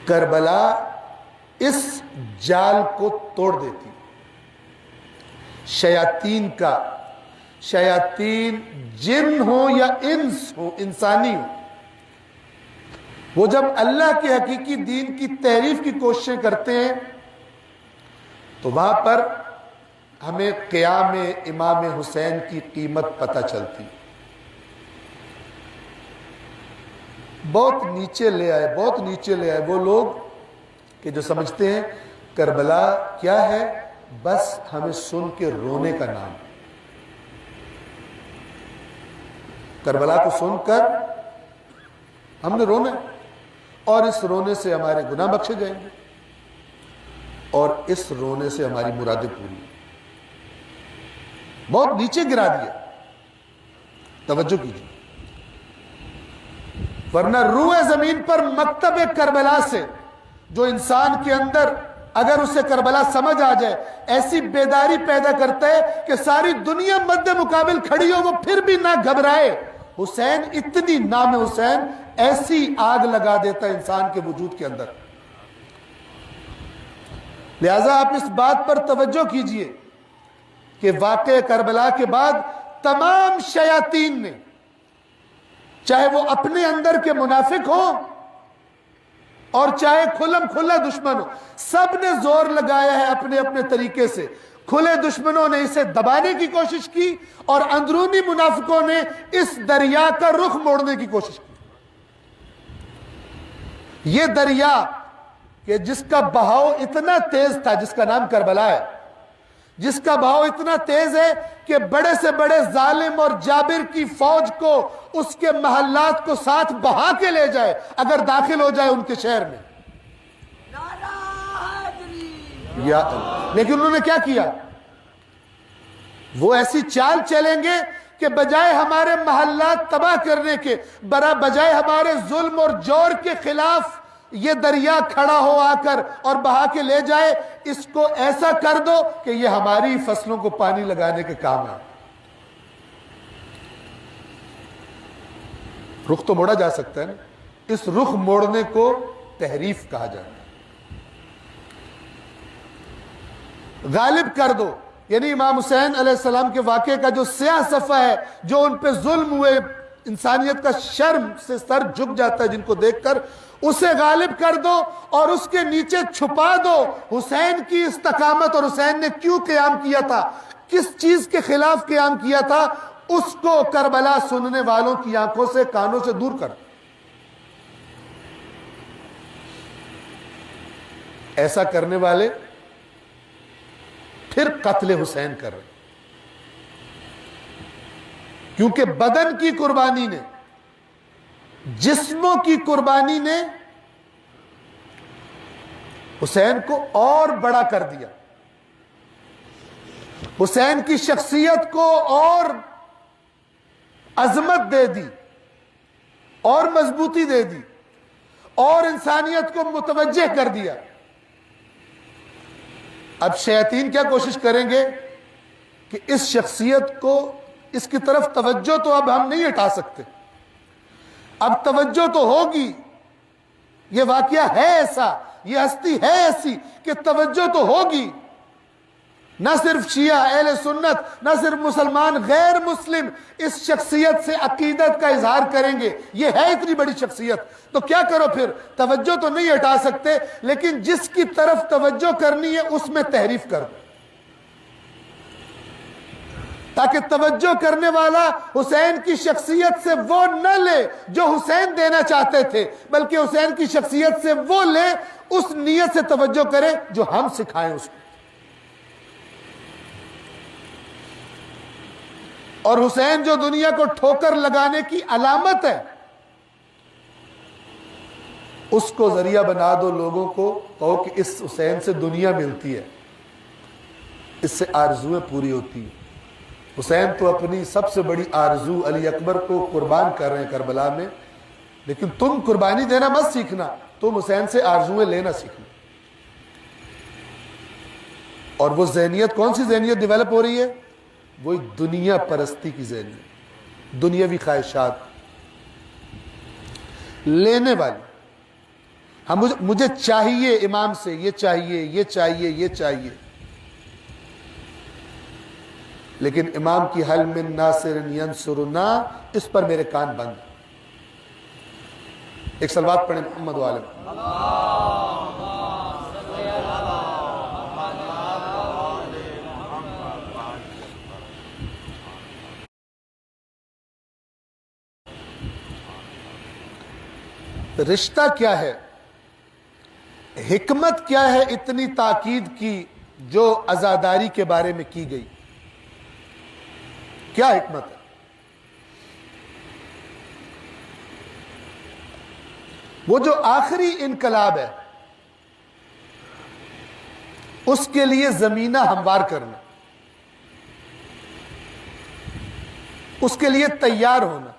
کربلا اس جال کو توڑ دیتی. شیاطین کا، شیاطین جن ہو یا انس ہو، انسانی ہو، وہ جب اللہ کے حقیقی دین کی تحریف کی کوششیں کرتے ہیں تو وہاں پر ہمیں قیام امام حسین کی قیمت پتہ چلتی. بہت نیچے لے آئے، بہت نیچے لے آئے وہ لوگ کہ جو سمجھتے ہیں کربلا کیا ہے، بس ہمیں سن کے رونے کا نام. کربلا کو سن کر ہم نے رونا، اور اس رونے سے ہمارے گناہ بخشے جائیں گے، اور اس رونے سے ہماری مرادیں پوری. بہت نیچے گرا دیا. توجہ کیجیے، ورنہ روح زمین پر مکتب کربلا سے جو انسان کے اندر اگر اسے کربلا سمجھ آ جائے ایسی بیداری پیدا کرتا ہے کہ ساری دنیا مد مقابل کھڑی ہو وہ پھر بھی نہ گھبرائے. حسین اتنی، نام حسین ایسی آگ لگا دیتا ہے انسان کے وجود کے اندر. لہذا آپ اس بات پر توجہ کیجئے کہ واقعہ کربلا کے بعد تمام شیاطین نے، چاہے وہ اپنے اندر کے منافق ہوں اور چاہے کھلم کھلا دشمن ہو، سب نے زور لگایا ہے اپنے اپنے طریقے سے. کھلے دشمنوں نے اسے دبانے کی کوشش کی اور اندرونی منافقوں نے اس دریا کا رخ موڑنے کی کوشش کی. یہ دریا کہ جس کا بہاؤ اتنا تیز تھا، جس کا نام کربلا ہے، جس کا بہاؤ اتنا تیز ہے کہ بڑے سے بڑے ظالم اور جابر کی فوج کو اس کے محلات کو ساتھ بہا کے لے جائے اگر داخل ہو جائے ان کے شہر میں. یا اللہ، لیکن انہوں نے کیا کیا؟ وہ ایسی چال چلیں گے کہ بجائے ہمارے محلات تباہ کرنے کے، بجائے ہمارے ظلم اور جور کے خلاف یہ دریا کھڑا ہو آ کر اور بہا کے لے جائے، اس کو ایسا کر دو کہ یہ ہماری فصلوں کو پانی لگانے کے کام ہے. رخ تو موڑا جا سکتا ہے نا، اس رخ موڑنے کو تحریف کہا جاتا ہے. غالب کر دو، یعنی امام حسین علیہ السلام کے واقعے کا جو سیاہ صفحہ ہے، جو ان پہ ظلم ہوئے، انسانیت کا شرم سے سر جھک جاتا ہے جن کو دیکھ کر، اسے غالب کر دو اور اس کے نیچے چھپا دو حسین کی استقامت اور حسین نے کیوں قیام کیا تھا، کس چیز کے خلاف قیام کیا تھا، اس کو کربلا سننے والوں کی آنکھوں سے، کانوں سے دور کر. ایسا کرنے والے پھر قتل حسین کر رہے، کیونکہ بدن کی قربانی نے، جسموں کی قربانی نے حسین کو اور بڑا کر دیا، حسین کی شخصیت کو اور عظمت دے دی، اور مضبوطی دے دی، اور انسانیت کو متوجہ کر دیا. اب شیاطین کیا کوشش کریں گے کہ اس شخصیت کو، اس کی طرف توجہ تو اب ہم نہیں ہٹا سکتے، اب توجہ تو ہوگی. یہ واقعہ ہے ایسا، یہ ہستی ہے ایسی کہ توجہ تو ہوگی. نہ صرف شیعہ اہل سنت، نہ صرف مسلمان، غیر مسلم اس شخصیت سے عقیدت کا اظہار کریں گے. یہ ہے اتنی بڑی شخصیت، تو کیا کرو پھر؟ توجہ تو نہیں ہٹا سکتے، لیکن جس کی طرف توجہ کرنی ہے اس میں تحریف کر دو، تاکہ توجہ کرنے والا حسین کی شخصیت سے وہ نہ لے جو حسین دینا چاہتے تھے، بلکہ حسین کی شخصیت سے وہ لے، اس نیت سے توجہ کرے جو ہم سکھائیں اس کو. اور حسین جو دنیا کو ٹھوکر لگانے کی علامت ہے، اس کو ذریعہ بنا دو لوگوں کو، کہو کہ اس حسین سے دنیا ملتی ہے، اس سے آرزویں پوری ہوتی ہیں. حسین تو اپنی سب سے بڑی آرزو علی اکبر کو قربان کر رہے ہیں کربلا میں، لیکن تم قربانی دینا مت سیکھنا، تم حسین سے آرزویں لینا سیکھنا. اور وہ ذہنیت، کون سی ذہنیت ڈیولپ ہو رہی ہے؟ وہی دنیا پرستی کی ذہنیت، دنیاوی خواہشات لینے والی. مجھے چاہیے امام سے یہ چاہیے یہ چاہیے یہ چاہیے، لیکن امام کی حل من ناصر ینصرنا اس پر میرے کان بند۔ ایک صلوات پڑھیں محمد والے۔ رشتہ کیا ہے، حکمت کیا ہے اتنی تاکید کی جو عزاداری کے بارے میں کی گئی؟ کیا حکمت ہے؟ وہ جو آخری انقلاب ہے اس کے لیے زمینہ ہموار کرنا، اس کے لیے تیار ہونا۔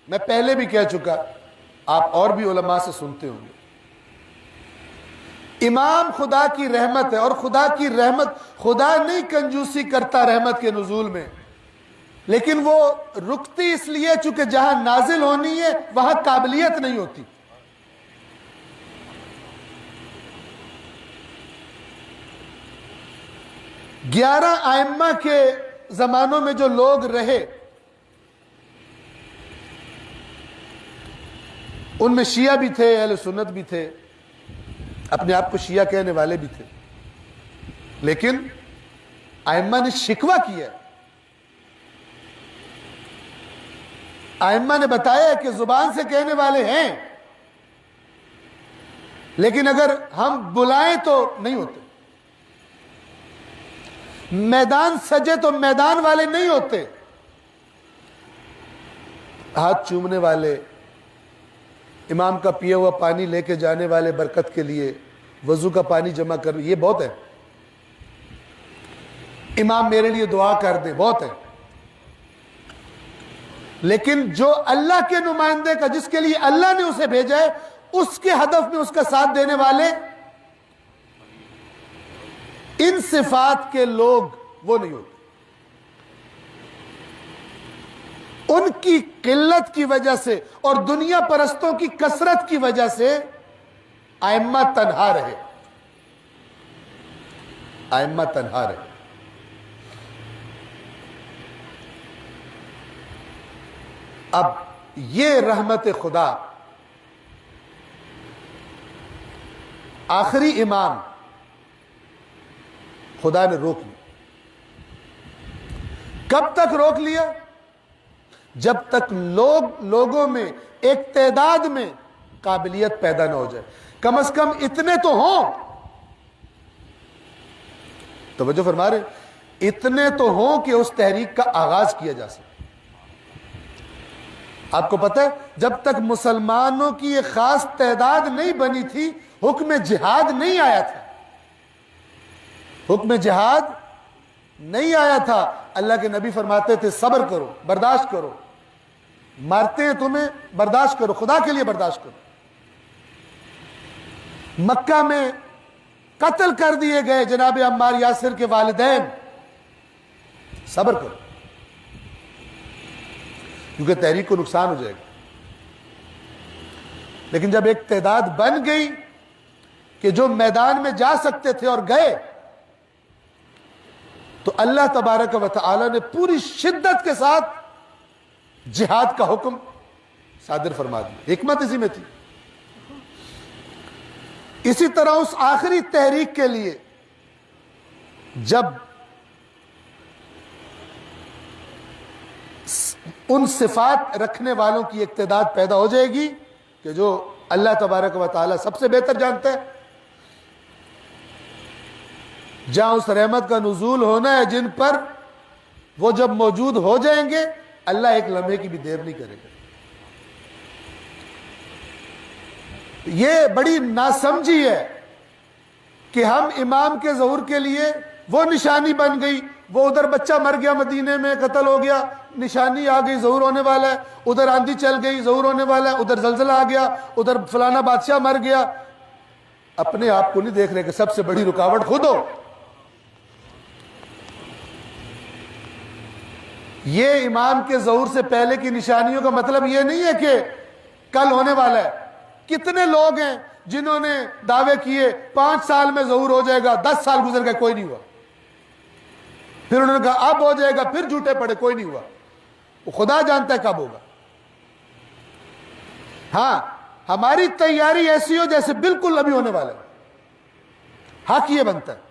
میں پہلے بھی کہہ چکا، آپ اور بھی علماء سے سنتے ہوں گے، امام خدا کی رحمت ہے، اور خدا کی رحمت، خدا نہیں کنجوسی کرتا رحمت کے نزول میں، لیکن وہ رکتی اس لیے چونکہ جہاں نازل ہونی ہے وہاں قابلیت نہیں ہوتی۔ گیارہ ائمہ کے زمانوں میں جو لوگ رہے ان میں شیعہ بھی تھے، اہل سنت بھی تھے، اپنے آپ کو شیعہ کہنے والے بھی تھے، لیکن ائمہ نے شکوہ کیا، ائمہ نے بتایا کہ زبان سے کہنے والے ہیں لیکن اگر ہم بلائیں تو نہیں ہوتے، میدان سجے تو میدان والے نہیں ہوتے، ہاتھ چومنے والے، امام کا پیا ہوا پانی لے کے جانے والے برکت کے لیے، وضو کا پانی جمع کر، یہ بہت ہے، امام میرے لیے دعا کر دے، بہت ہے، لیکن جو اللہ کے نمائندے کا، جس کے لیے اللہ نے اسے بھیجا ہے، اس کے ہدف میں اس کا ساتھ دینے والے ان صفات کے لوگ وہ نہیں ہوتے۔ ان کی قلت کی وجہ سے اور دنیا پرستوں کی کثرت کی وجہ سے ائمہ تنہا رہے، ائمہ تنہا رہے۔ اب یہ رحمت خدا، آخری امام خدا نے روک لیا۔ کب تک روک لیا؟ جب تک لوگوں میں ایک تعداد میں قابلیت پیدا نہ ہو جائے، کم از کم اتنے تو ہوں، توجہ فرما رہے، اتنے تو ہوں کہ اس تحریک کا آغاز کیا جا سکے۔ آپ کو پتہ ہے جب تک مسلمانوں کی ایک خاص تعداد نہیں بنی تھی، حکم جہاد نہیں آیا تھا، حکم جہاد نہیں آیا تھا۔ اللہ کے نبی فرماتے تھے صبر کرو، برداشت کرو، مارتے ہیں تمہیں، برداشت کرو، خدا کے لیے برداشت کرو۔ مکہ میں قتل کر دیے گئے جناب عمار یاسر کے والدین، صبر کرو کیونکہ تحریک کو نقصان ہو جائے گا۔ لیکن جب ایک تعداد بن گئی کہ جو میدان میں جا سکتے تھے اور گئے، تو اللہ تبارک و تعالی نے پوری شدت کے ساتھ جہاد کا حکم صادر فرما دیا۔ حکمت اسی میں تھی۔ اسی طرح اس آخری تحریک کے لیے جب ان صفات رکھنے والوں کی ایک تعداد پیدا ہو جائے گی کہ جو اللہ تبارک و تعالی سب سے بہتر جانتا ہے، جہاں اس رحمت کا نزول ہونا ہے، جن پر وہ جب موجود ہو جائیں گے اللہ ایک لمحے کی بھی دیر نہیں کرے گا۔ یہ بڑی ناسمجھی ہے کہ ہم امام کے ظہور کے لیے وہ نشانی بن گئی، وہ ادھر بچہ مر گیا، مدینے میں قتل ہو گیا، نشانی آ گئی، ظہور ہونے والا ہے، ادھر آندھی چل گئی، ظہور ہونے والا ہے، ادھر زلزلہ آ گیا، ادھر فلانا بادشاہ مر گیا۔ اپنے آپ کو نہیں دیکھ رہے کہ سب سے بڑی رکاوٹ خود ہو۔ یہ امام کے ظہور سے پہلے کی نشانیوں کا مطلب یہ نہیں ہے کہ کل ہونے والا ہے۔ کتنے لوگ ہیں جنہوں نے دعوے کیے 5 سال میں ظہور ہو جائے گا، 10 سال گزر گئے کوئی نہیں ہوا، پھر انہوں نے کہا اب ہو جائے گا، پھر جھوٹے پڑے کوئی نہیں ہوا، وہ خدا جانتا ہے کب ہوگا۔ ہاں ہماری تیاری ایسی ہو جیسے بالکل ابھی ہونے والا ہے، حق یہ بنتا ہے،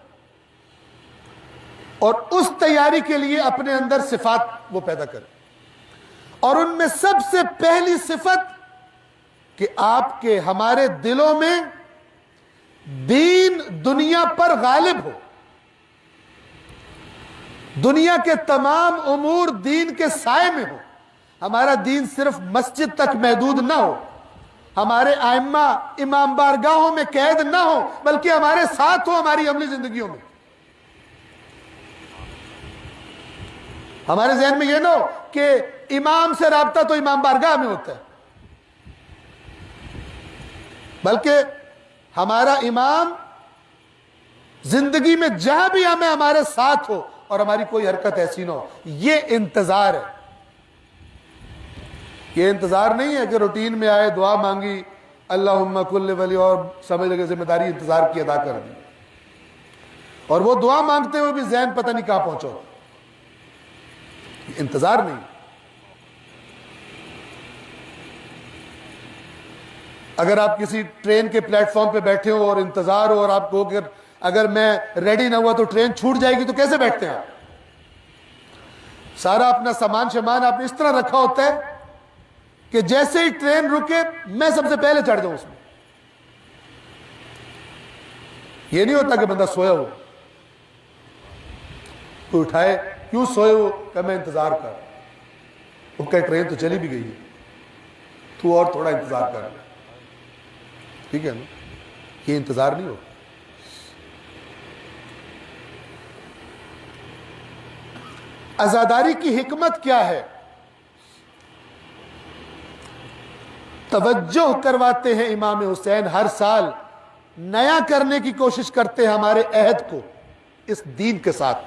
اور اس تیاری کے لیے اپنے اندر صفات وہ پیدا کرے، اور ان میں سب سے پہلی صفت کہ آپ کے ہمارے دلوں میں دین دنیا پر غالب ہو، دنیا کے تمام امور دین کے سائے میں ہو، ہمارا دین صرف مسجد تک محدود نہ ہو، ہمارے ائمہ امام بارگاہوں میں قید نہ ہو، بلکہ ہمارے ساتھ ہو ہماری عملی زندگیوں میں۔ ہمارے ذہن میں یہ نہ ہو کہ امام سے رابطہ تو امام بارگاہ میں ہوتا ہے، بلکہ ہمارا امام زندگی میں جہاں بھی ہمیں ہمارے ساتھ ہو اور ہماری کوئی حرکت ایسی نہ ہو۔ یہ انتظار ہے، یہ انتظار نہیں ہے کہ روٹین میں آئے دعا مانگی اللہم کل ولی اور سمجھ لگے ذمہ داری انتظار کی ادا کر دی، اور وہ دعا مانگتے ہوئے بھی ذہن پتہ نہیں کہاں پہنچو، انتظار نہیں۔ اگر آپ کسی ٹرین کے پلیٹ فارم پہ بیٹھے ہو اور انتظار ہو، اور آپ کو اگر میں ریڈی نہ ہوا تو ٹرین چھوٹ جائے گی، تو کیسے بیٹھتے ہیں آپ؟ سارا اپنا سامان شمان آپ نے اس طرح رکھا ہوتا ہے کہ جیسے ہی ٹرین رکے میں سب سے پہلے چڑھ جاؤں اس میں۔ یہ نہیں ہوتا کہ بندہ سویا ہو، کوئی اٹھائے کیوں سوئے ہو، کہ میں انتظار کر، وہ کہ ٹرین تو چلی بھی گئی ہے، تو اور تھوڑا انتظار کر، ٹھیک ہے نا؟ یہ انتظار نہیں ہو۔ عزاداری کی حکمت کیا ہے؟ توجہ کرواتے ہیں امام حسین، ہر سال نیا کرنے کی کوشش کرتے ہیں ہمارے عہد کو اس دین کے ساتھ،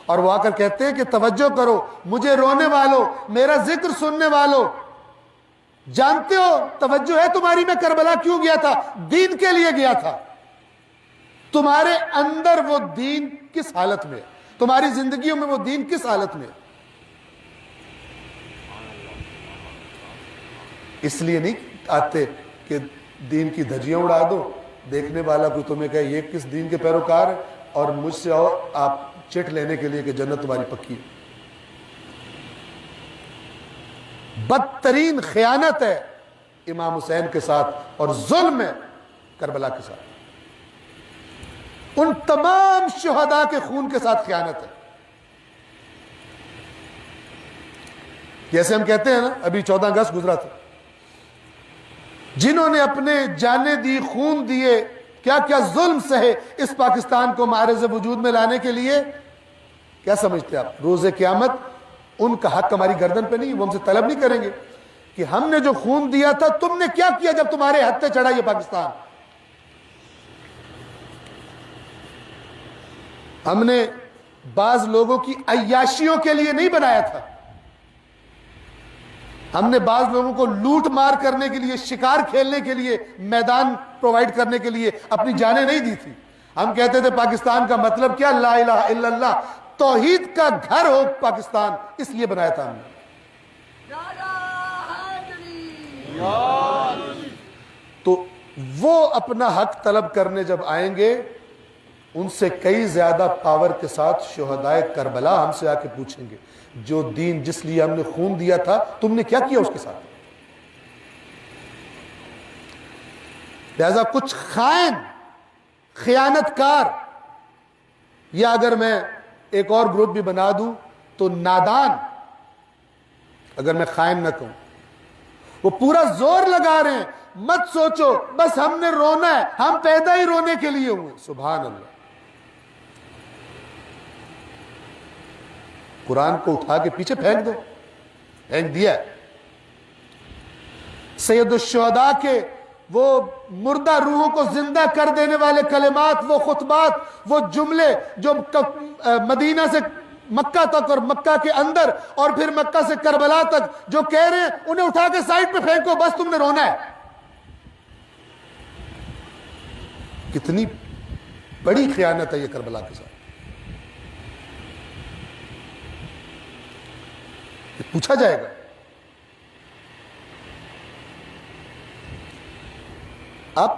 اور وہ آ کر کہتے ہیں کہ توجہ کرو، مجھے رونے والوں، میرا ذکر سننے والوں، جانتے ہو توجہ ہے تمہاری میں کربلا کیوں گیا تھا؟ دین کے لیے گیا تھا۔ تمہارے اندر وہ دین کس حالت میں، تمہاری زندگیوں میں وہ دین کس حالت میں؟ اس لیے نہیں آتے کہ دین کی دھجیاں اڑا دو، دیکھنے والا کوئی تمہیں کہے یہ کس دین کے پیروکار ہے، اور مجھ سے آؤ آپ چٹ لینے کے لیے کہ جنت تمہاری پکی ہے۔ بدترین خیانت ہے امام حسین کے ساتھ، اور ظلم ہے کربلا کے ساتھ، ان تمام شہداء کے خون کے ساتھ خیانت ہے۔ جیسے ہم کہتے ہیں نا، ابھی 14 اگست گزرا تھا، جنہوں نے اپنے جانیں دی، خون دیے، کیا کیا ظلم سہے اس پاکستان کو معرض وجود میں لانے کے لیے، کیا سمجھتے آپ روز قیامت ان کا حق ہماری گردن پہ نہیں؟ وہ ہم سے طلب نہیں کریں گے کہ ہم نے جو خون دیا تھا تم نے کیا کیا جب تمہارے ہاتھ پہ چڑھا یہ پاکستان؟ ہم نے بعض لوگوں کی عیاشیوں کے لیے نہیں بنایا تھا، ہم نے بعض لوگوں کو لوٹ مار کرنے کے لیے، شکار کھیلنے کے لیے، میدان پرووائڈ کرنے کے لیے اپنی جانیں نہیں دی تھی۔ ہم کہتے تھے پاکستان کا مطلب کیا؟ لا الہ الا اللہ، توحید کا گھر ہو پاکستان، اس لیے بنایا تھا ہم نے۔ تو وہ اپنا حق طلب کرنے جب آئیں گے، ان سے کئی زیادہ پاور کے ساتھ شہدائے کربلا ہم سے آ کے پوچھیں گے جو دین جس لیے ہم نے خون دیا تھا تم نے کیا کیا اس کے ساتھ؟ لہذا کچھ خائن، خیانت کار، یا اگر میں ایک اور گروپ بھی بنا دوں تو نادان، اگر میں خائن نہ کہوں، وہ پورا زور لگا رہے ہیں مت سوچو بس ہم نے رونا ہے، ہم پیدا ہی رونے کے لیے ہوئے۔ سبحان اللہ، قرآن کو اٹھا کے پیچھے پھینک دو، پھینک دیا۔ سید الشہداء کے وہ مردہ روحوں کو زندہ کر دینے والے کلمات، وہ خطبات، وہ جملے جو مدینہ سے مکہ تک اور مکہ کے اندر اور پھر مکہ سے کربلا تک جو کہہ رہے ہیں، انہیں اٹھا کے سائڈ پہ پھینکو، بس تم نے رونا ہے۔ کتنی بڑی خیانت ہے یہ کربلا کے ساتھ. پوچھا جائے گا. آپ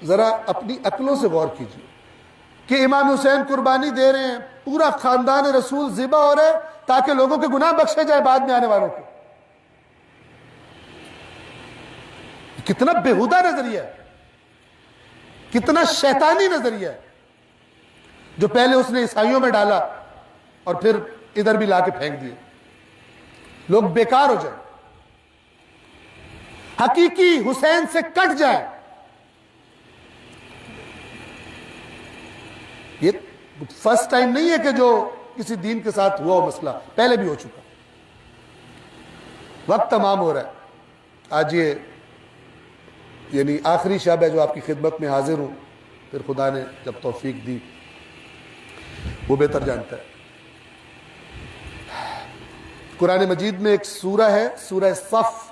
ذرا اپنی عقلوں سے غور کیجیے کہ امام حسین قربانی دے رہے ہیں, پورا خاندان رسول ذبح ہو رہا ہے تاکہ لوگوں کے گناہ بخشے جائے بعد میں آنے والوں کو. کتنا بےہودہ نظریہ ہے, کتنا شیطانی نظریہ ہے, جو پہلے اس نے عیسائیوں میں ڈالا اور پھر ادھر بھی لا کے پھینک دیے. لوگ بیکار ہو جائیں, حقیقی حسین سے کٹ جائیں. یہ فرسٹ ٹائم نہیں ہے کہ جو کسی دین کے ساتھ ہوا ہو مسئلہ, پہلے بھی ہو چکا. وقت تمام ہو رہا ہے. آج یہ یعنی آخری شب ہے جو آپ کی خدمت میں حاضر ہوں, پھر خدا نے جب توفیق دی وہ بہتر جانتا ہے. قرآن مجید میں ایک سورہ ہے, سورہ صف.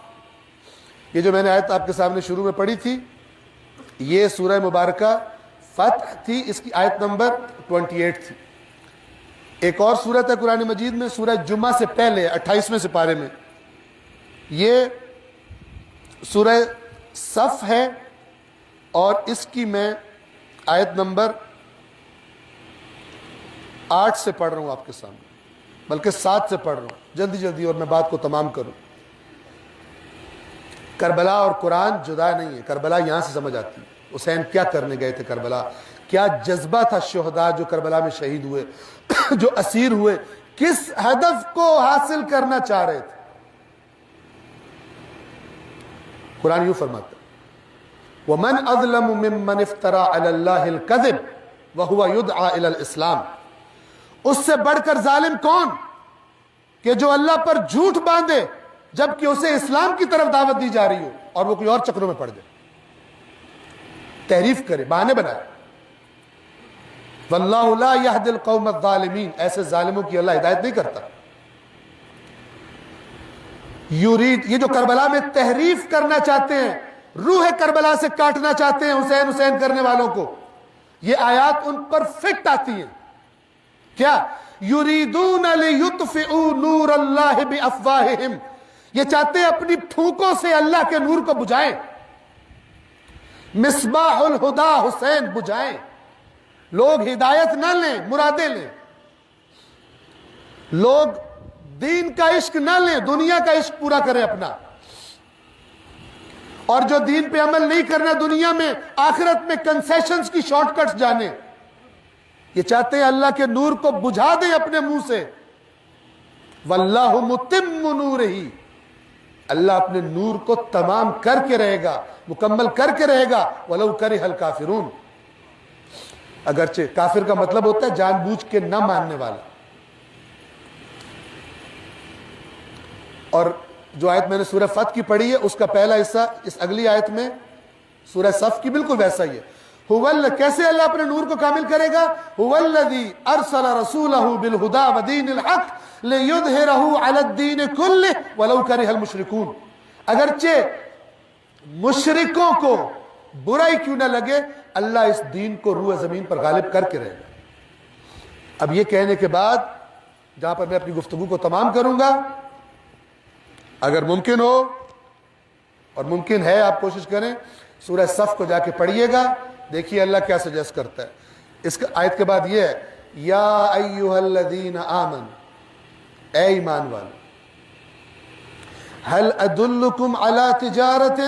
یہ جو میں نے آیت آپ کے سامنے شروع میں پڑھی تھی, یہ سورہ مبارکہ فتح تھی, اس کی آیت نمبر 28 تھی. ایک اور سورت ہے قرآن مجید میں, سورہ جمعہ سے پہلے 28ویں سپارے میں, یہ سورہ صف ہے, اور اس کی میں آیت نمبر 8 سے پڑھ رہا ہوں آپ کے سامنے, بلکہ 7 سے پڑھ رہا ہوں, جلدی جلدی, اور میں بات کو تمام کروں. کربلا اور قرآن جدا نہیں ہے. کربلا یہاں سے سمجھ آتی ہے. حسین کیا کرنے گئے تھے کربلا, کیا جذبہ تھا شہداء جو کربلا میں شہید ہوئے, جو اسیر ہوئے, کس ہدف کو حاصل کرنا چاہ رہے تھے. قرآن یوں فرماتا ہے, وَمَنْ أَظْلَمُ مِمَّنِ افْتَرَى عَلَى اللَّهِ الْكَذِبَ وَهُوَ يُدْعَى إِلَى الْإِسْلَامِ. اس سے بڑھ کر ظالم کون کہ جو اللہ پر جھوٹ باندھے جبکہ اسے اسلام کی طرف دعوت دی جا رہی ہو, اور وہ کوئی اور چکروں میں پڑ جائے, تحریف کرے, بہانے بنائے. وَاللَّهُ لَا يَهْدِي الْقَوْمَ الظَّالِمِينَ. ایسے ظالموں کی اللہ ہدایت نہیں کرتا. یرید, یہ جو کربلا میں تحریف کرنا چاہتے ہیں, روح کربلا سے کاٹنا چاہتے ہیں حسین حسین کرنے والوں کو, یہ آیات ان پر فٹ آتی ہیں. کیا یریدون لیطفئوا نور اللہ بافواہہم, یہ چاہتے ہیں اپنی پھونکوں سے اللہ کے نور کو بجھائیں. مصباح الہدا حسین بجھائیں. لوگ ہدایت نہ لیں, مرادیں لیں. لوگ دین کا عشق نہ لیں, دنیا کا عشق پورا کریں اپنا. اور جو دین پہ عمل نہیں کرنا دنیا میں, آخرت میں کنسیشنز کی شارٹ کٹس جانے. یہ چاہتے ہیں اللہ کے نور کو بجھا دیں اپنے منہ سے. واللہ متم نورہ, اللہ اپنے نور کو تمام کر کے رہے گا, مکمل کر کے رہے گا. ولو کرہ الکافرون, اگرچہ کافر کا مطلب ہوتا ہے جان بوجھ کے نہ ماننے والا. اور جو آیت میں نے سورہ فتح کی پڑھی ہے اس کا پہلا حصہ اس اگلی آیت میں سورہ صف کی بالکل ویسا ہی ہے. کیسے اللہ اپنے نور کو کامل کرے گا؟ هو الذی ارسل رسولہ بالہدی ودین الحق لیظہرہ علی الدین کلہ ولو کرہ المشرکون. اگرچہ مشرکوں کو برائی کیوں نہ لگے, اللہ اس دین کو روح زمین پر غالب کر کے رہے گا. اب یہ کہنے کے بعد جہاں پر میں اپنی گفتگو کو تمام کروں گا, اگر ممکن ہو اور ممکن ہے آپ کوشش کریں, سورہ صف کو جا کے پڑھیے گا, دیکھیے اللہ کیا سجیسٹ کرتا ہے. اس آیت کے بعد یہ ہے, یا ایھا الذین آمنوا, اے ایمان والو, هل ادلکم علی تجارۃ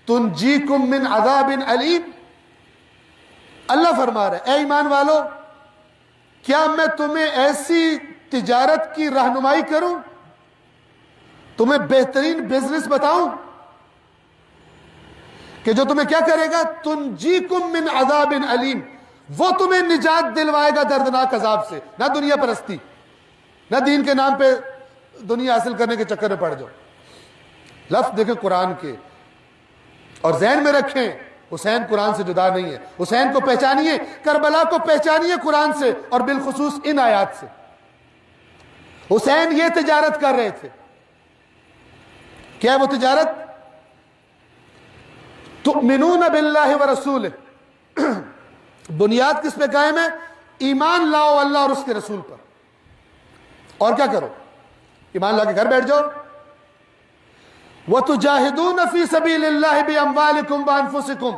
تنجیکم من عذاب علیم. اللہ فرما رہا ہے, اے ایمان والو, کیا میں تمہیں ایسی تجارت کی رہنمائی کروں, تمہیں بہترین بزنس بتاؤں کہ جو تمہیں کیا کرے گا؟ تنجیکم من عذاب علیم, وہ تمہیں نجات دلوائے گا دردناک عذاب سے. نہ دنیا پرستی, نہ دین کے نام پہ دنیا حاصل کرنے کے چکر میں پڑ جاؤ. لفظ دیکھیں قرآن کے, اور ذہن میں رکھیں حسین قرآن سے جدا نہیں ہے. حسین کو پہچانیے, کربلا کو پہچانیے قرآن سے, اور بالخصوص ان آیات سے. حسین یہ تجارت کر رہے تھے. کیا ہے وہ تجارت؟ تؤمنون باللہ ورسولہ بنیاد کس پہ قائم ہے؟ ایمان لاؤ اللہ اور اس کے رسول پر. اور کیا کرو؟ ایمان لا کے گھر بیٹھ جاؤ. وَتُجَاهِدُونَ فِي سَبِيلِ اللَّهِ بِأَمْوَالِكُمْ وَأَنفُسِكُمْ,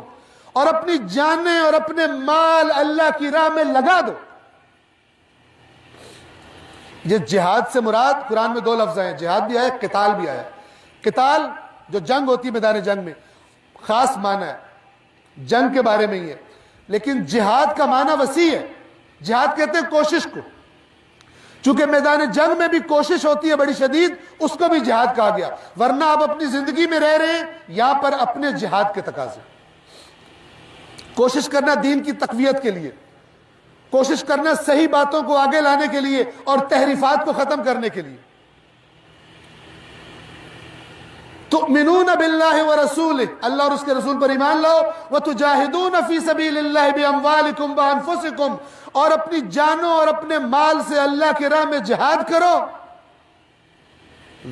اور اپنی جانیں اور اپنے مال اللہ کی راہ میں لگا دو. یہ جہاد سے مراد قرآن میں دو لفظ ہیں, جہاد بھی آیا, قتال بھی آیا. قتال جو جنگ ہوتی ہے میدان جنگ میں, خاص معنی ہے, جنگ کے بارے میں ہی ہے. لیکن جہاد کا معنی وسیع ہے. جہاد کہتے ہیں کوشش کو, چونکہ میدان جنگ میں بھی کوشش ہوتی ہے بڑی شدید, اس کو بھی جہاد کہا گیا. ورنہ آپ اپنی زندگی میں رہ رہے ہیں, یہاں پر اپنے جہاد کے تقاضے, کوشش کرنا دین کی تقویت کے لیے, کوشش کرنا صحیح باتوں کو آگے لانے کے لیے اور تحریفات کو ختم کرنے کے لیے. تؤمنون باللہ ورسولہ, اللہ اور اس کے رسول پر ایمان لاؤ. وتجاہدون فی سبیل اللہ باموالکم وانفسکم, اور اپنی جانوں اور اپنے مال سے اللہ کی راہ میں جہاد کرو.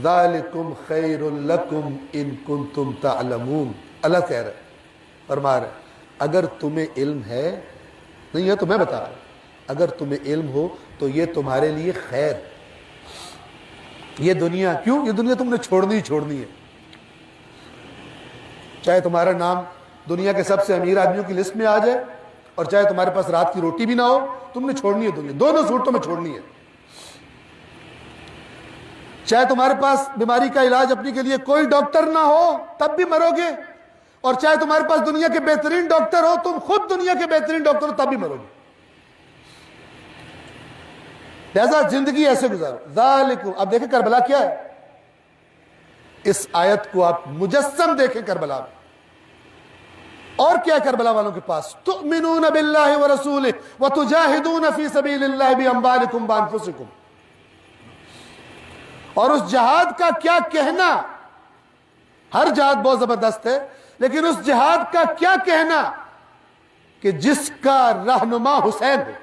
ذالکم خیر لکم ان کنتم تعلمون, اللہ کہہ رہے, فرما رہے اگر تمہیں علم ہے, نہیں ہے تو میں بتا رہا ہوں, اگر تمہیں علم ہو تو یہ تمہارے لیے خیر. یہ دنیا کیوں, یہ دنیا تم نے چھوڑنی ہی چھوڑنی ہے. چاہے تمہارا نام دنیا کے سب سے امیر آدمیوں کی لسٹ میں آ جائے, اور چاہے تمہارے پاس رات کی روٹی بھی نہ ہو, تم نے چھوڑنی ہے دنیا. دونوں صورتوں میں چھوڑنی ہے. چاہے تمہارے پاس بیماری کا علاج اپنی کے لیے کوئی ڈاکٹر نہ ہو, تب بھی مرو گے, اور چاہے تمہارے پاس دنیا کے بہترین ڈاکٹر ہو, تم خود دنیا کے بہترین ڈاکٹر ہو, تب بھی مرو گے. لہذا زندگی ایسے گزارو. ذالکم, اب دیکھیں کربلا کیا ہے, اس آیت کو آپ مجسم دیکھیں کربلا میں. اور کیا ہے کربلا والوں کے پاس؟ تؤمنون باللہ ورسولہ وتجاہدون فی سبیل اللہ باموالکم وانفسکم. اور اس جہاد کا کیا کہنا, ہر جہاد بہت زبردست ہے, لیکن اس جہاد کا کیا کہنا کہ جس کا رہنما حسین ہو.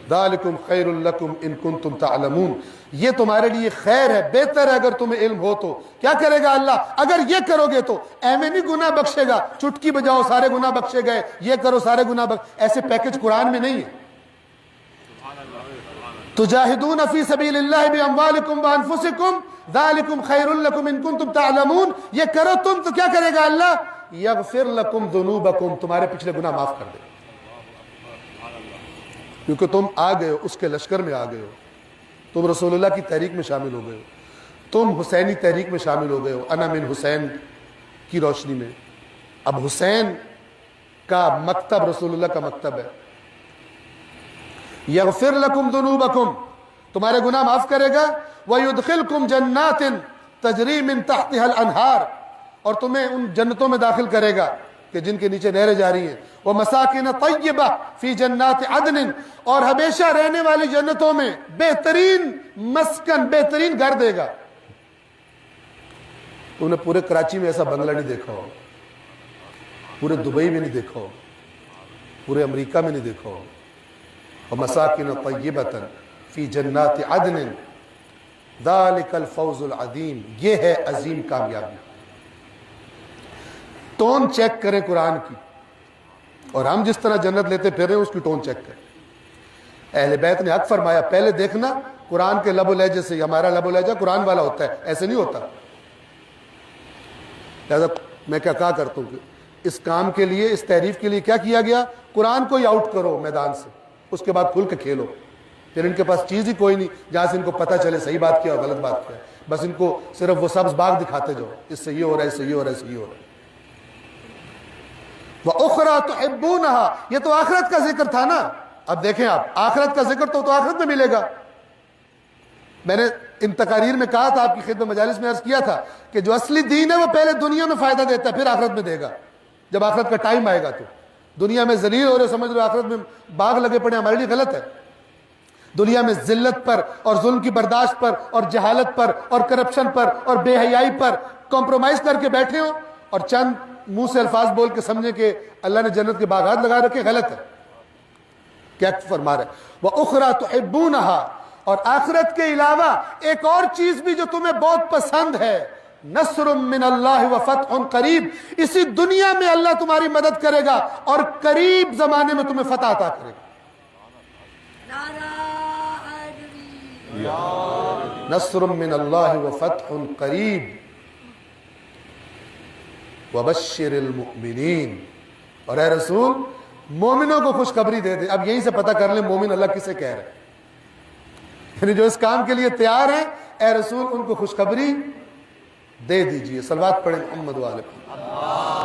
ذالکم خیر لکم ان کنتم تعلمون, یہ تمہارے لیے خیر ہے, بہتر ہے اگر تمہیں علم ہو تو. کیا کرے گا اللہ؟ اگر یہ کرو گے تو ایویں نہیں گناہ بخشے گا, چٹکی بجاؤ سارے گناہ بخشے گئے, یہ کرو سارے گناہ ایسے پیکج قرآن میں نہیں ہے. تجاہدون فی سبیل اللہ باموالکم وانفسکم ذالکم خیر لکم ان کنتم تعلمون. یہ کرو تم تو کیا کرے گا اللہ؟ یغفر لکم ذنوبکم, تمہارے پچھلے گناہ معاف کر دے, کیونکہ تم آ گئے ہو, اس کے لشکر میں آ گئے ہو, تم رسول اللہ کی تحریک میں شامل ہو گئے ہو, تم حسینی تحریک میں شامل ہو گئے ہو, انا من حسین کی روشنی میں. اب حسین کا مکتب رسول اللہ کا مکتب ہے. یغفر لکم ذنوبکم, تمہارے گناہ معاف کرے گا. ویدخلکم جنات تجری من تحتها الانہار, اور تمہیں ان جنتوں میں داخل کرے گا کہ جن کے نیچے نہریں جاری ہیں. ومساکن طیبہ فی جنات عدن, اور ہمیشہ رہنے والی جنتوں میں بہترین مسکن, بہترین گھر دے گا. تم نے پورے کراچی میں ایسا بنگلہ نہیں دیکھا ہو, پورے دبئی میں نہیں دیکھا ہو, پورے امریکہ میں نہیں دیکھا ہو. ومساکن طیبۃ فی جنات عدن ذالک الفوز العظیم, یہ ہے عظیم کامیابی. ٹون چیک کریں قرآن کی, اور ہم جس طرح جنت لیتے پھر رہے ہیں اس کی ٹون چیک کریں. اہل بیت نے حق فرمایا, پہلے دیکھنا قرآن کے لب و لہجے سے. ہمارا لب و لہجہ قرآن والا ہوتا ہے, ایسے نہیں ہوتا. لہذا میں کیا کہا کرتا ہوں کہ اس کام کے لیے, اس تحریف کے لیے کیا کیا گیا, قرآن کو ہی آؤٹ کرو میدان سے, اس کے بعد کھل کے کھیلو. پھر ان کے پاس چیز ہی کوئی نہیں جہاں سے ان کو پتہ چلے صحیح بات کیا اور غلط بات کیا ہے. بس ان کو صرف وہ سبز باغ دکھاتے جاؤ, اس سے یہ ہو رہا ہے, اس سے یہ ہو رہا ہے, اس سے یہ ہو رہا ہے. وَأُخْرَى تُحِبُّونَهَا, یہ تو آخرت کا ذکر تھا نا. اب دیکھیں آپ, آخرت کا ذکر تو آخرت میں ملے گا. میں نے ان تقاریر میں کہا تھا, آپ کی خدمت مجالس میں عرض کیا تھا کہ جو اصلی دین ہے وہ پہلے دنیا میں فائدہ دیتا ہے, پھر آخرت میں دے گا. جب آخرت کا ٹائم آئے گا تو دنیا میں ذلیل ہو رہے سمجھ رہے, آخرت میں باغ لگے پڑے, ہمارے لیے غلط ہے. دنیا میں ذلت پر اور ظلم کی برداشت پر اور جہالت پر اور کرپشن پر اور بے حیائی پر کمپرومائز کر کے بیٹھے ہو, اور چند منہ سے الفاظ بول کے سمجھے کہ اللہ نے جنت کے باغات لگا رکھے, غلط ہے. کیا فرما رہے ہیں؟ وَأُخْرَى تُحِبُّونَهَا, اور آخرت کے علاوہ ایک اور چیز بھی جو تمہیں بہت پسند ہے, نصر من اللہ و فتح قریب، اسی دنیا میں اللہ تمہاری مدد کرے گا اور قریب زمانے میں تمہیں فتح عطا کرے گا۔ نصر من اللہ و فتح قریب وبشر المؤمنین، اور اے رسول مومنوں کو خوشخبری دے دے۔ اب یہیں سے پتہ کر لیں مومن اللہ کسے کہہ رہے ہیں، یعنی جو اس کام کے لیے تیار ہیں، اے رسول ان کو خوشخبری دے دیجئے۔ صلوات پڑھیں محمد و آل محمد۔